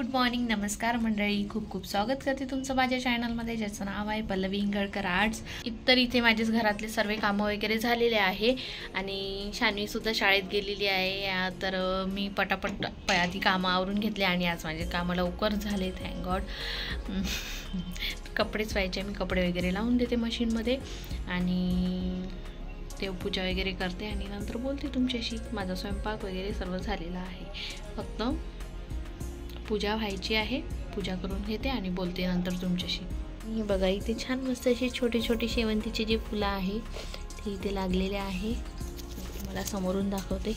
Good morning, नमस्कार मंडळी. खूप खूप स्वागत करते तुमचं माझ्या चॅनलमध्ये, ज्याचं नाव आहे पल्लवी इंगळकर आर्ट्स. तर इथे माझेच घरातले सर्व कामं वगैरे झालेले आहे आणि शान्वीसुद्धा शाळेत गेलेली आहे. तर मी पटापट आधी कामं आवरून घेतले आणि आज माझे कामं लवकर झाले, थँक गॉड. कपडेच व्हायचे, मी कपडे वगैरे लावून देते मशीनमध्ये आणि देवपूजा वगैरे करते आणि नंतर बोलते तुमच्याशी. माझा स्वयंपाक वगैरे सर्व झालेला आहे, फक्त पूजा व्हायची आहे. पूजा करून घेते आणि बोलते नंतर तुमच्याशी. हे बघा, इथे छान मस्त असे छोटे छोटे शेवंतीचे जे फुलं आहे ते इथे लागलेले आहे. मला समोरून दाखवते.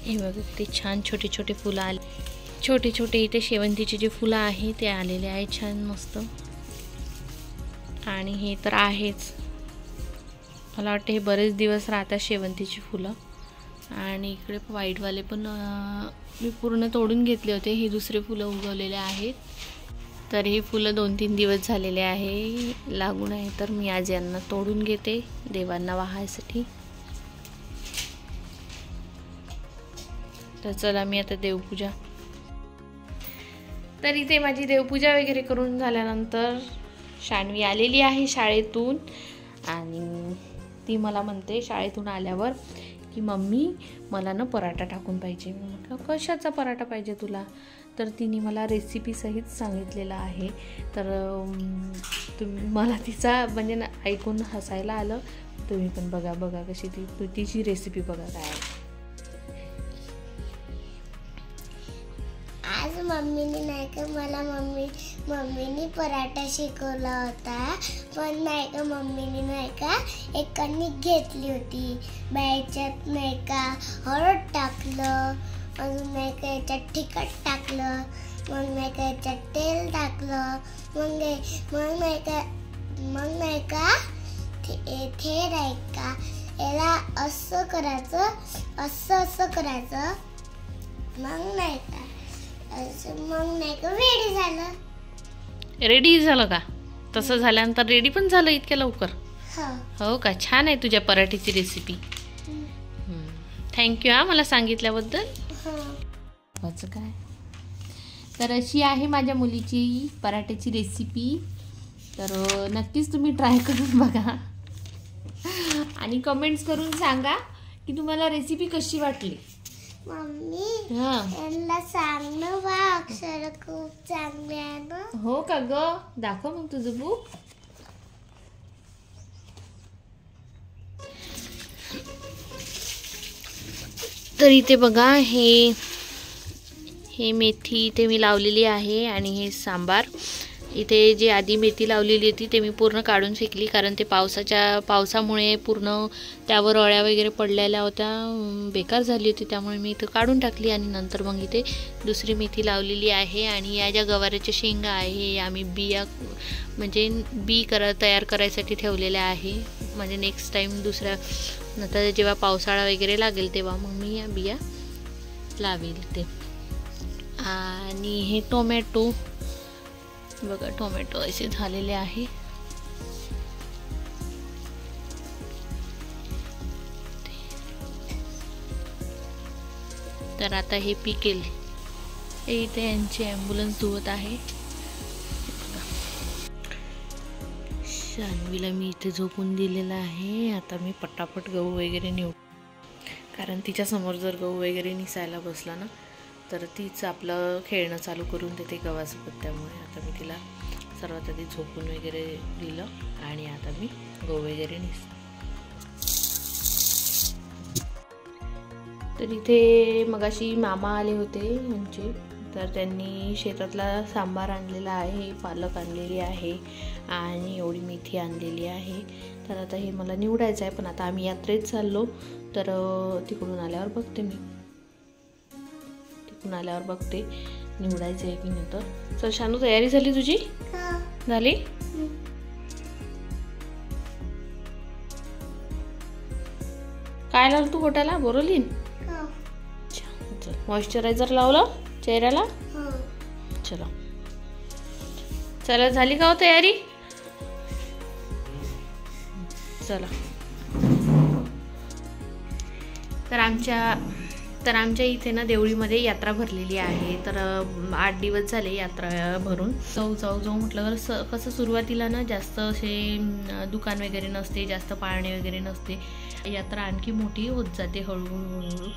हे बघा, ते छान छोटे छोटे फुलं आले, छोटे छोटे इथे शेवंतीचे जे फुलं आहे ते आलेले आहे छान मस्त. आणि हे तर आहेच, मला वाटतं हे बरेच दिवस राहतात शेवंतीची फुलं. आणि इकडे व्हाईटवाले पण मी पूर्ण तोडून घेतले होते. हे दुसरे फुलं उगवलेले आहेत. तर हे फुलं 2-3 दिवस झालेले आहे लागून आहे. तर मी आज यांना तोडून घेते देवांना वाहायसाठी. तर चला, मी आता देवपूजा. तर इथे माझी देवपूजा वगैरे करून झाल्यानंतर शान्वी आलेली आहे शाळेतून आणि ती मला म्हणते शाळेतून आल्यावर की मम्मी मला ना पराठा टाकून पाहिजे. मी म्हटलं कशाचा पराठा पाहिजे तुला? तर तिने मला रेसिपी सहित सांगितलेला आहे. तर मला तिचा म्हणजे ना ऐकून हसायला आलं. तुम्ही पण बघा कशी तिची रेसिपी बघा काय आहे. आज मम्मीने नाही का मला मम्मीने पराठा शिकवला होता, पण नाही का मम्मीने नाही का एक कणिक घेतली होती, बाहेरच्यात नाही का हळद टाकलं, अजून नाही का याच्यात तिखट टाकलं, मग नाही का याच्यात तेल टाकलं, मग नाही का ते नाही का याला असं करायचं, असं करायचं, मग नाही का मग नाही का रेडी झालं. रेडी झालं का? तसं झाल्यानंतर रेडी पण झालं इतक्या लवकर? हो का? छान आहे तुझ्या पराठ्याची रेसिपी. थँक्यू हा मला सांगितल्याबद्दल. वाच काय. तर अशी आहे माझ्या मुलीची पराठ्याची रेसिपी. तर नक्कीच तुम्ही ट्राय करून बघा आणि कमेंट्स करून सांगा की तुम्हाला रेसिपी कशी वाटली. मम्मी यांना सांग ना बा, अक्षर खूप चांगले आहे ना. हो का ग? दाखव मग तुझं बुक. तर इथे बघा, हे मेथी इथे मी लावलेली आहे आणि हे सांबार. इथे जी आधी मेथी लावलेली होती ते मी पूर्ण काढून फेकली, कारण ते पावसामुळे पूर्ण त्यावर अळ्या वगैरे पडलेल्या होत्या, बेकार झाली होती. त्यामुळे मी इथं काढून टाकली आणि नंतर मग इथे दुसरी मेथी लावलेली आहे. आणि या ज्या गवाराच्या शेंगा आहे आम्ही बिया म्हणजे तयार करायसाठी ठेवलेल्या आहे. म्हणजे नेक्स्ट टाईम नंतर जेव्हा पावसाळा वगैरे लागेल तेव्हा मग मी या बिया लावेल ते. आणि हे टोमॅटो बघा, टोमॅटो असे झालेले आहे. तर आता हे पिकेल. इथे यांची ॲम्ब्युलन्स धुवत आहे. शान्वीला मी इथे झोपून दिलेलं आहे. आता मी पटापट गहू वगैरे निवड, कारण तिच्यासमोर जर गहू वगैरे निसायला बसला ना तर तीच आपलं खेळणं चालू करून देते गव्हासोबत. त्यामुळे आता मी तिला सर्वात आधी झोपून वगैरे दिलं आणि आता मी गहू वगैरे निसते. तर इथे मगाशी मामा आले होते यांचे. तर त्यांनी शेतातला सांबार आणलेला आहे, पालक आणलेली आहे आणि एवढी मेथी आणलेली आहे. तर आता हे मला निवडायचं आहे, पण आता आम्ही यात्रेत चाललो. तर तिकडून आल्यावर बघते निवडायचं आहे की नाही. तर शानू, तयारी झाली तुझी? झाली? काय लावलं तू बोटाला? बोरोलीन? चल, मॉइश्चरायझर लावलं चेहऱ्याला? चला झाली का हो तयारी? चला. तर आमच्या तर आमच्या इथे ना देवळीमध्ये यात्रा भरलेली आहे. तर 8 दिवस झाले यात्रा भरून. जाऊ म्हटलं तर कसं सुरुवातीला ना जास्त असे दुकान वगैरे नसते, जास्त पाळणे वगैरे नसते. यात्रा आणखी मोठी होत जाते हळूहळू.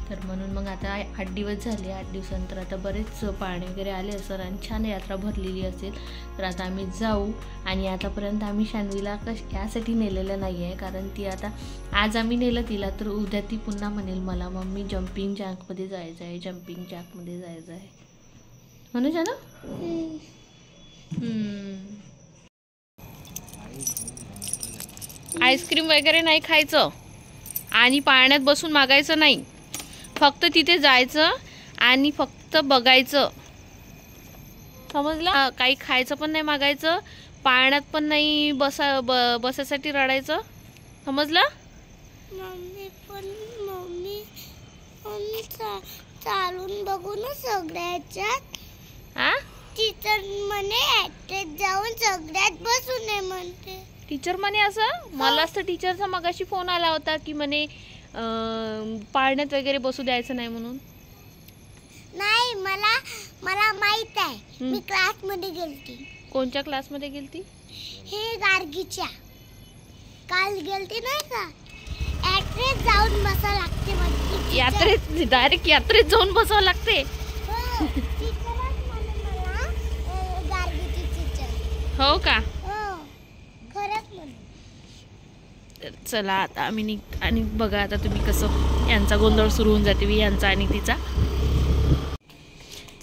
तर म्हणून मग आता 8 दिवस झाले. 8 दिवसानंतर आता बरेच पाळणे वगैरे आले असेल आणि छान यात्रा भरलेली असेल. तर आता आम्ही जाऊ. आणि आतापर्यंत आम्ही शान्वीला यासाठी नेलेलं नाही आहे, कारण ती आता आज आम्ही नेलं तिला, तर उद्या ती पुन्हा म्हणेल मला मम्मी जम्पिंग जॅकमध्ये जायचं आहे, जम्पिंग जॅकमध्ये जायचं आहे. म्हणून ना आईस्क्रीम वगैरे नाही खायचं आणि पाळण्यात बसून मागायचं नाही. फक्त तिथे जायचं आणि फक्त बघायचं, समजलं? काही खायचं पण नाही मागायचं, पाळण्यात पण नाही बसायसाठी रडायचं, समजलं? मम्मी चालून बघू ना सगळ्याच्यात. टीचर म्हणे ऍक्टेत जाऊन सगळ्यात बसू नये म्हणते. टीचर म्हणे असं? मला असं टीचरचा मगाशी फोन आला होता की म्हणे पाळण्यात वगैरे बसू द्यायचं नाही म्हणून. नाही, मला माहित आहे. मी क्लासमध्ये गेलती. कोणत्या क्लासमध्ये गेलती? हे गार्गीच्या. काल गेलती नाही का? यात्रेत जाऊन बसावं लागते म्हणजे. यात्रेत डायरेक्ट यात्रेत जाऊन बसावं लागते? गार्गीची टीचर. हो का? खरंच म्हणे. चला आता आम्ही आणि बघा आता तुम्ही कसं यांचा गोंधळ सुरू होऊन जाते, यांचा आणि तिचा.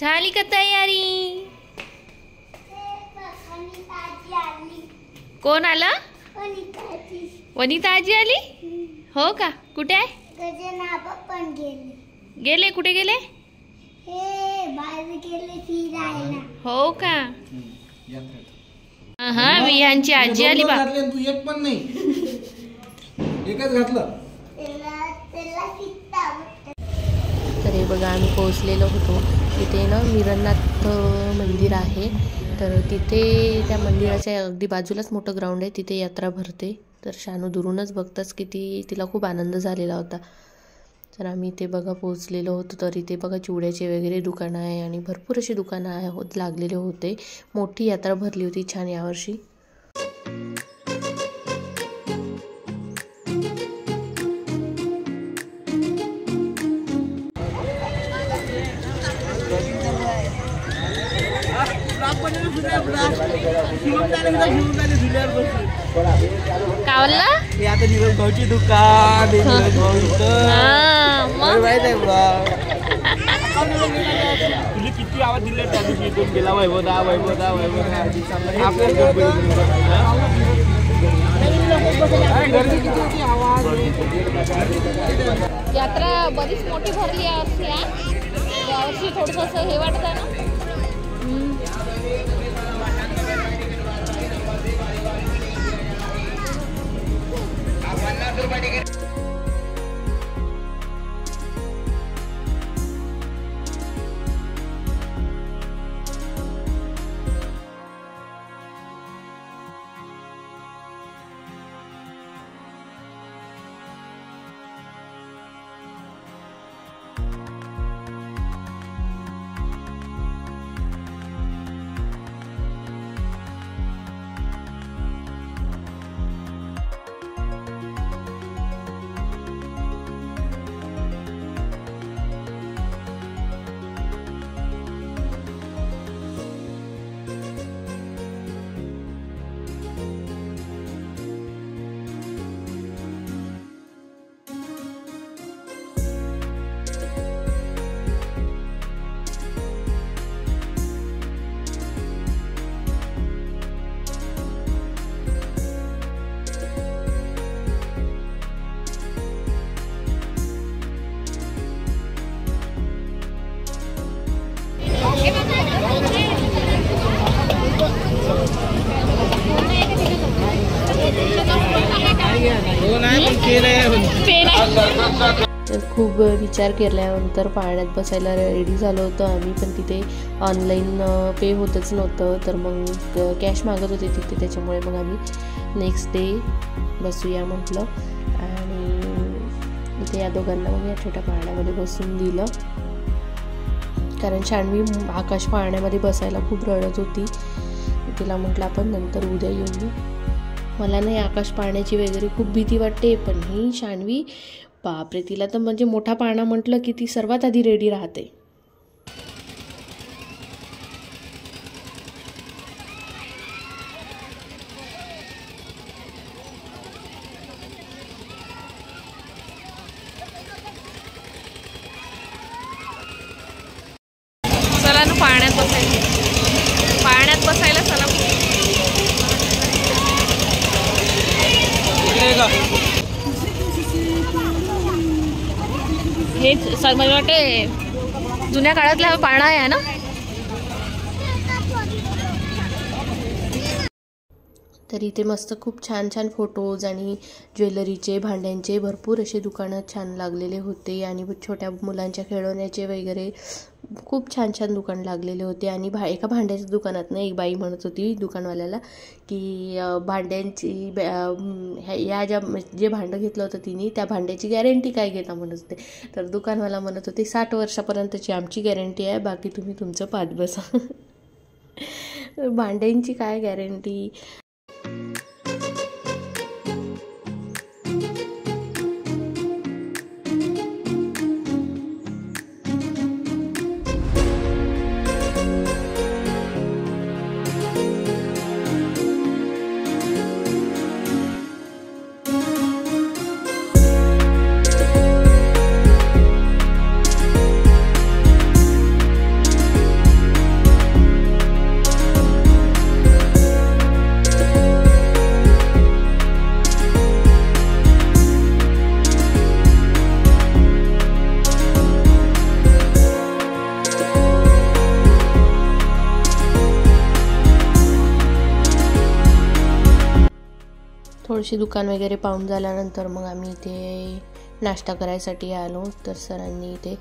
झाली का तयारी? कोण आला? वनिता आजी आली. हो का? कुठे आहे? पण गेले? कुठे गेले? हे बाहेर गेले फिरायला. हो का? हा, मी यांची आजी आली बा. तू एक पण नाही, एकच घातलं. तर हे बघा आम्ही पोहोचलेलो होतो. तिथे ना मिरनाथ मंदिर आहे. तर तिथे त्या मंदिराच्या अगदी बाजूलाच मोठं ग्राउंड आहे. तिथे यात्रा भरते. तर शानू दुरूनच बघताच किती तिला खूप आनंद झालेला होता. तर आम्ही इथे बघा पोहोचलेलो होतो. तर इथे बघा चिवड्याचे वगैरे दुकानं आहे आणि भरपूर अशी दुकानं लागलेले होते. मोठी यात्रा भरली होती छान यावर्षी. कावला आता निरोप भाऊची दुकान माहित आहे बा. तुला किती आवाज दिले त्या दिवशी इथून गेला वैभवदा. यात्रा बरीच मोठी भरली यावर्षी थोडस हे वाटत आहे ना. तर खूप विचार केल्यानंतर पाळण्यात बसायला रेडी झालो होतो आम्ही, पण तिथे ऑनलाईन पे होतच नव्हतं. तर मग कॅश मागत होते तिथे, त्याच्यामुळे मग आम्ही नेक्स्ट डे बसूया म्हटलं आणि होते या दोघांना मग या छोट्या पाळण्यामध्ये बसून दिलं, कारण शान्वी आकाश पाळण्यामध्ये बसायला खूप रडत होती. तिला म्हटलं आपण नंतर उद्या येऊ. मला नाही आकाश पाळण्याची वगैरे खूप भीती वाटते, पण ही शान्वी बापरे, तिला तर म्हणजे मोठा पाळणा म्हटलं की ती सर्वात आधी रेडी राहते. चला ना पाळण्यात बसायला चला. हे सर मला वाटते जुन्या काळातला पाळणा आहे ना. तर इथे मस्त खूप छान छान फोटोज आणि ज्वेलरीचे, भांड्यांचे भरपूर असे दुकानं छान लागलेले होते आणि छोट्या मुलांच्या खेळण्याचे वगैरे खूप छान छान दुकान लागलेले होते. आणि एका भांड्याच्या दुकानात ना एक बाई म्हणत होती दुकानवाल्याला की भांड्यांची या जे भांडं घेतलं होतं तिने त्या भांड्याची गॅरंटी काय घेता म्हणत होते. तर दुकानवाला म्हणत होते 60 वर्षापर्यंतची आमची गॅरंटी आहे, बाकी तुम्ही तुमचं पाहत बसा. भांड्यांची काय गॅरंटी. थोडीशी दुकान वगैरे पाहून झाल्यानंतर मग आम्ही इथे नाश्ता करायसाठी आलो. तर सरांनी इथे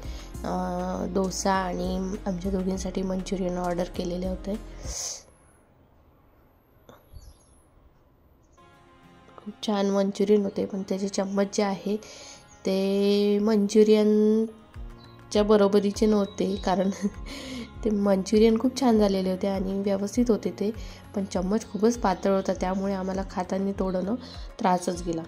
डोसा आणि आमच्या दोघींसाठी मंचुरियन ऑर्डर केलेले होते. खूप छान मंचुरियन होते, पण त्याचे चम्मच जे आहे ते मंचुरियनच्या बरोबरीचे नव्हते, कारण ते मंचुरियन खूप छान झालेले होते आणि व्यवस्थित होते ते, पण चम्मच खूपच पातळ होता, त्यामुळे आम्हाला खाताना थोडं त्रासच गेला.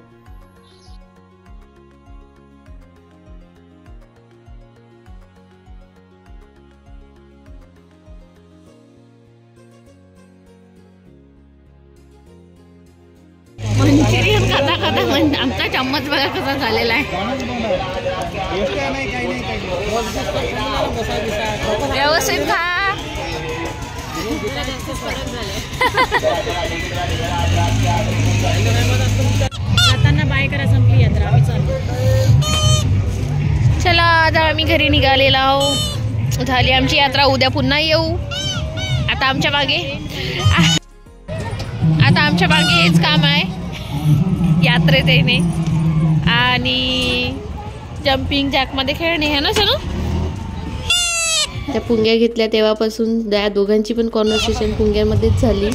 मंचुरियन खाता खाता आमचा चम्मच बघा कसा झालेला आहे. व्यवस्थित खा. जाताना बाय करा, संपली यात्रा, आम्ही चालू. चला आता आम्ही घरी निघालेलो आहोत. झाली आमची यात्रा, उद्या पुन्हा येऊ. आता आमच्या मागे हेच काम आहे यात्रेत येणे आणि जम्पिंग जॅकमध्ये खेळणे आहे ना सर. त्या पुंग्या घेतल्या तेव्हापासून त्या दोघांची पण कॉन्व्हर्सेशन पुंग्यामध्येच झाली.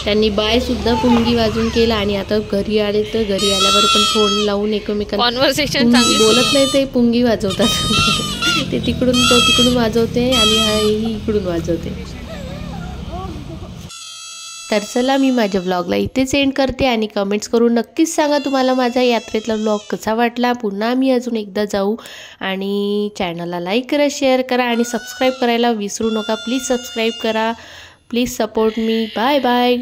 त्यांनी बाय सुद्धा पुंगी वाजून केला आणि आता घरी आले तर घरी आल्यावर पण फोन लावून एकमेकांना कॉन्व्हर्सेशन बोलत नाही, ते पुंगी वाजवतात. ते तिकडून वाजवते आणि ही इकडून वाजवते. तर चला मी माझ्या व्लॉगला इथेच एंड करते आणि कमेंट्स करून नक्कीच सांगा तुम्हाला माझा यात्रेतला व्लॉग कसा वाटला. पुन्हा आम्ही अजून एकदा जाऊ आणि चॅनलला लाईक करा, शेअर करा आणि सबस्क्राईब करायला विसरू नका. प्लीज सबस्क्राईब करा. Please support me. Bye bye.